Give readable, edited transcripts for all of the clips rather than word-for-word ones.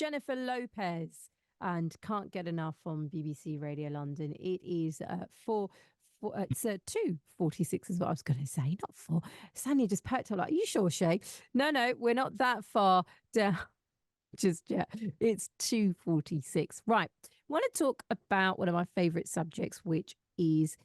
Jennifer Lopez and Can't Get Enough on BBC Radio London. It is it's 2:46 is what I was going to say, not 4. Sanya just perked up like, are you sure, Shay? No, we're not that far down just yet. It's 2:46. Right. I want to talk about one of my favorite subjects, which is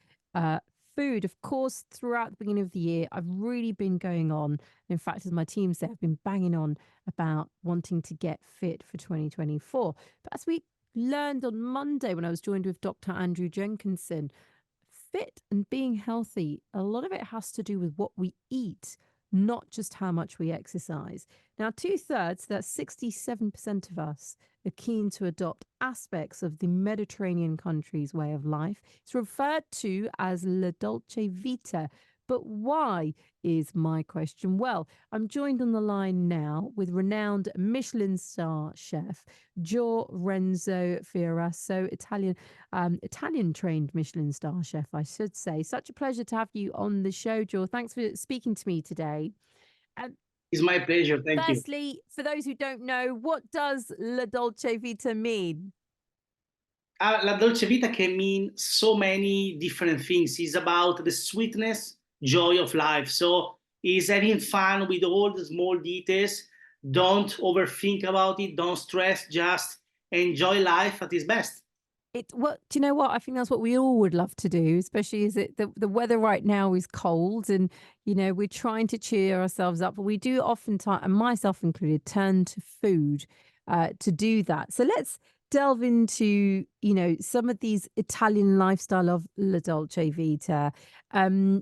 food. Of course, throughout the beginning of the year, I've really been going on. In fact, as my team said, I've been banging on about wanting to get fit for 2024. But as we learned on Monday when I was joined with Dr. Andrew Jenkinson, fit and being healthy, a lot of it has to do with what we eat, not just how much we exercise. Now, 2/3, that's 67% of us, are keen to adopt aspects of the Mediterranean country's way of life. It's referred to as La Dolce Vita. But why is my question? Well, I'm joined on the line now with renowned Michelin star chef Gio Renzo Fioraso, Italian trained Michelin star chef, I should say. Such a pleasure to have you on the show, Gio. Thanks for speaking to me today. It's my pleasure. Thank you. Firstly, for those who don't know, what does La Dolce Vita mean? La Dolce Vita can mean so many different things. It's about the sweetness, joy of life. So it's having fun with all the small details. Don't overthink about it. Don't stress. Just enjoy life at its best. Do you know what? I think that's what we all would love to do, especially as the weather right now is cold and, we're trying to cheer ourselves up. But we do oftentimes, and myself included, turn to food to do that. So let's delve into, some of these Italian lifestyle of La Dolce Vita.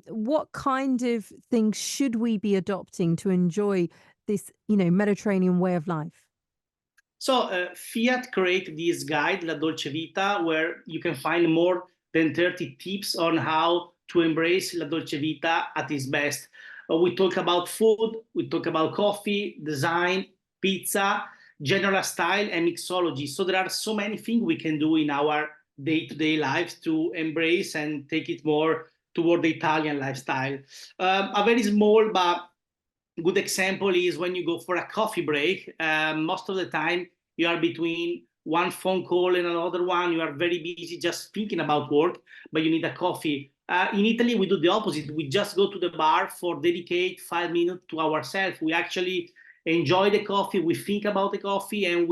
What kind of things should we be adopting to enjoy this, Mediterranean way of life? So Fiat created this guide, La Dolce Vita, where you can find more than 30 tips on how to embrace La Dolce Vita at its best. We talk about food, we talk about coffee, design, pizza, general style, and mixology. So there are so many things we can do in our day-to-day lives to embrace and take it more toward the Italian lifestyle. A very small but good example is when you go for a coffee break. Most of the time you are between one phone call and another one. You are very busy just thinking about work, but you need a coffee. In Italy, we do the opposite. We just go to the bar for dedicate 5 minutes to ourselves. We actually enjoy the coffee. We think about the coffee, and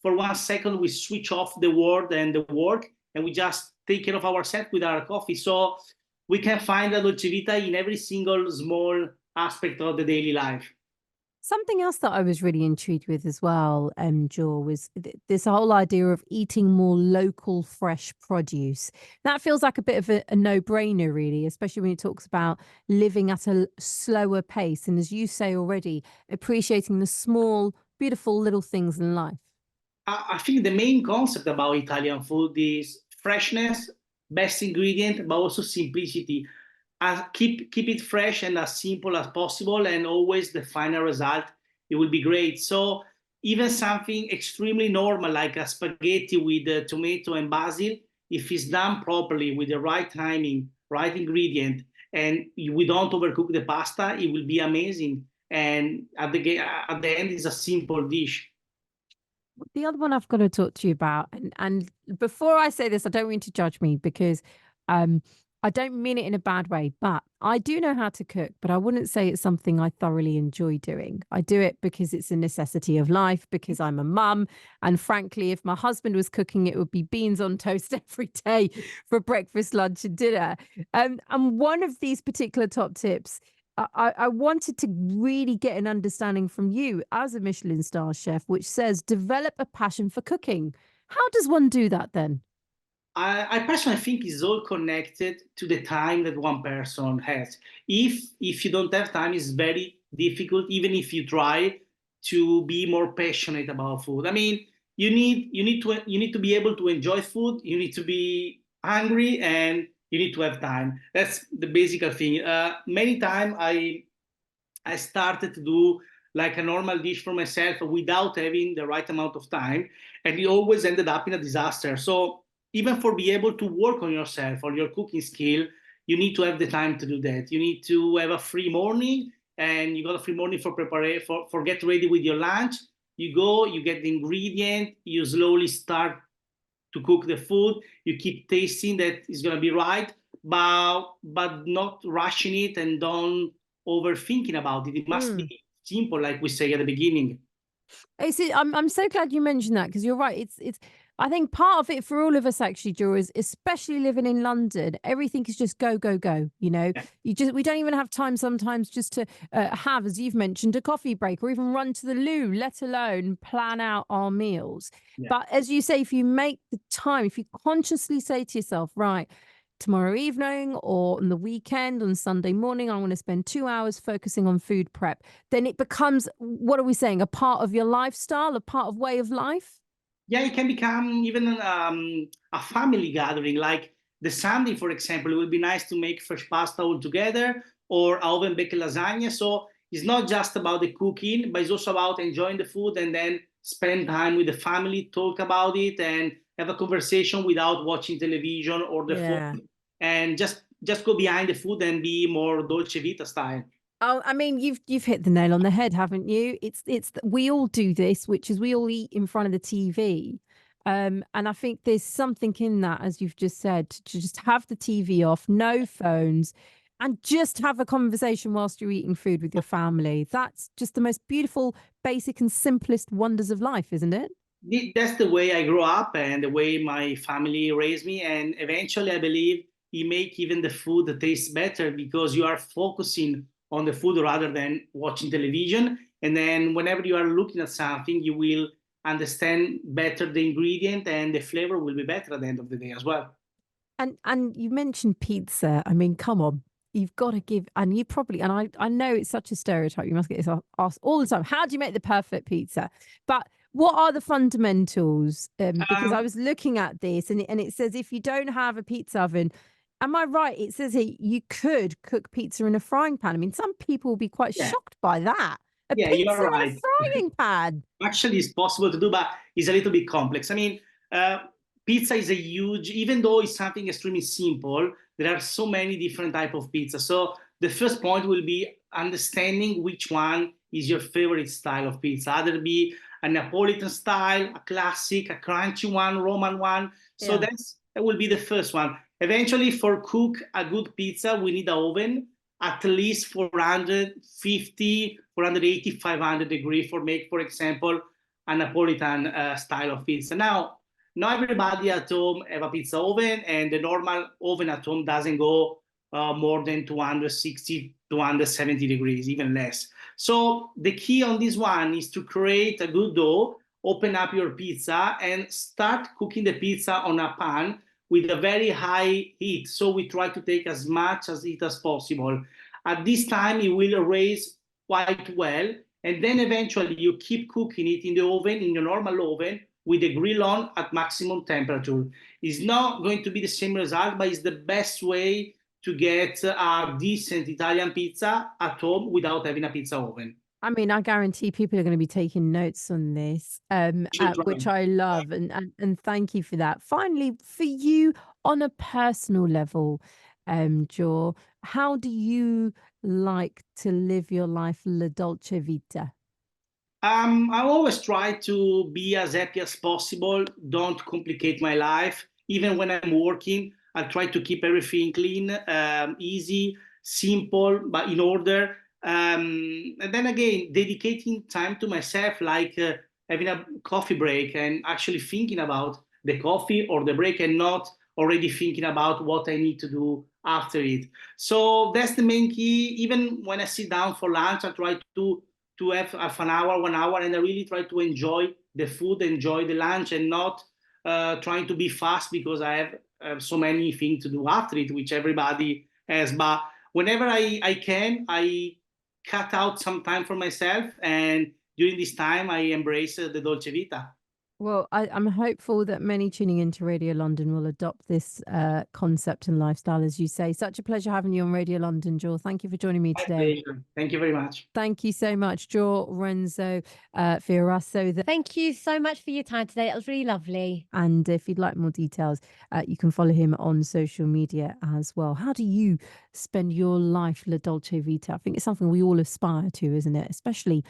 for 1 second, we switch off the world and the work, and we just take care of ourselves with our coffee. So we can find a Dolce Vita in every single small aspect of the daily life. Something else that I was really intrigued with as well, Joel, was this whole idea of eating more local, fresh produce. That feels like a bit of a no-brainer, really, especially when it talks about living at a slower pace. And as you say already, appreciating the small, beautiful little things in life. I think the main concept about Italian food is freshness, best ingredient, but also simplicity. Keep it fresh and as simple as possible, and always the final result, it will be great. So even something extremely normal like a spaghetti with tomato and basil, if it's done properly with the right timing, right ingredient, and we don't overcook the pasta, it will be amazing. And at the end, it's a simple dish. The other one I've got to talk to you about, and before I say this, I don't want you to judge me because I don't mean it in a bad way, but I do know how to cook, but I wouldn't say it's something I thoroughly enjoy doing. I do it because it's a necessity of life, because I'm a mum. And frankly, if my husband was cooking, it would be beans on toast every day for breakfast, lunch and dinner. And one of these particular top tips, I wanted to really get an understanding from you as a Michelin star chef, which says develop a passion for cooking. How does one do that then? I personally think it's all connected to the time that one person has. If you don't have time, it's very difficult, even if you try to be more passionate about food. I mean, you need to be able to enjoy food. You need to be hungry, and you need to have time. That's the basic thing. Many times I started to do like a normal dish for myself without having the right amount of time, and it always ended up in a disaster. So even for be able to work on yourself, on your cooking skill, you need to have the time to do that. You need to have a free morning, and you got a free morning for prepare for get ready with your lunch. You go, you get the ingredient, you slowly start to cook the food. You keep tasting that it's gonna be right, but not rushing it, and don't overthinking about it. It must Mm. be simple, like we say at the beginning. I'm so glad you mentioned that, because you're right. It's I think part of it for all of us actually, Drew, is especially living in London, everything is just go, go, go. You know, Yeah. we don't even have time sometimes just to have, as you've mentioned, a coffee break or even run to the loo, let alone plan out our meals. Yeah. But as you say, if you make the time, if you consciously say to yourself, right, tomorrow evening or on the weekend, on Sunday morning, I want to spend 2 hours focusing on food prep, then it becomes, what are we saying, a part of your lifestyle, a part of way of life? Yeah, it can become even a family gathering. Like the Sunday, for example, it would be nice to make fresh pasta all together, or oven baked lasagna. So it's not just about the cooking, but it's also about enjoying the food and then spend time with the family, talk about it, and have a conversation without watching television or the phone, Yeah. and just go behind the food and be more Dolce Vita style. Oh, I mean, you've hit the nail on the head, haven't you? We all do this, which is we all eat in front of the TV. And I think there's something in that, as you've just said, to just have the TV off, no phones, and just have a conversation whilst you're eating food with your family. That's just the most beautiful, basic, and simplest wonders of life, isn't it? That's the way I grew up and the way my family raised me. And eventually, I believe it make even the food taste better because you are focusing on the food rather than watching television. And then whenever you are looking at something, you will understand better the ingredient, and the flavor will be better at the end of the day as well. And you mentioned pizza. I mean, come on. You've got to give, and you probably, and I know it's such a stereotype. You must get this asked all the time. How do you make the perfect pizza? But what are the fundamentals? Because I Um, was looking at this, and it says if you don't have a pizza oven, am I right? It says here you could cook pizza in a frying pan. I mean, some people will be quite yeah, shocked by that. A yeah, you pizza are in a right. frying pan. Actually, it's possible to do, but it's a little bit complex. I mean, uh, pizza is a huge, even though it's something extremely simple, there are so many different type of pizza. So the first point will be understanding which one is your favorite style of pizza. Either be a Napolitan style, a classic, a crunchy one, Roman one. So Yeah. that will be the first one. Eventually, for cook a good pizza, we need an oven at least 450, 480, 500 degrees for make, for example, a Napolitan style of pizza. Now, not everybody at home have a pizza oven, and the normal oven at home doesn't go more than 260, 270 degrees, even less. So the key on this one is to create a good dough, open up your pizza, and start cooking the pizza on a pan with a very high heat. So we try to take as much as heat as possible. At this time, it will raise quite well. And then eventually you keep cooking it in the oven, in your normal oven, with the grill on at maximum temperature. It's not going to be the same result, but it's the best way to get a decent Italian pizza at home without having a pizza oven. I mean, I guarantee people are going to be taking notes on this, You should which try. I love, and thank you for that. Finally, for you on a personal level, Joe, how do you like to live your life, La Dolce Vita? I always try to be as happy as possible. Don't complicate my life. Even when I'm working, I try to keep everything clean, easy, simple, but in order. And then again, dedicating time to myself, like having a coffee break and actually thinking about the coffee or the break, and not already thinking about what I need to do after it. So that's the main key. Even when I sit down for lunch, I try to have half an hour, 1 hour, and I really try to enjoy the food, enjoy the lunch, and not trying to be fast because I have so many things to do after it, which everybody has. But whenever I can, I cut out some time for myself, and during this time, I embrace the Dolce Vita. Well, I'm hopeful that many tuning into Radio London will adopt this concept and lifestyle, as you say. Such a pleasure having you on Radio London, Joel. Thank you for joining me My today. pleasure. Thank you very much. Thank you so much, Gio Renzo Fioraso. Thank you so much for your time today. It was really lovely. And if you'd like more details, you can follow him on social media as well. How do you spend your life, La Dolce Vita? I think it's something we all aspire to, isn't it? Especially.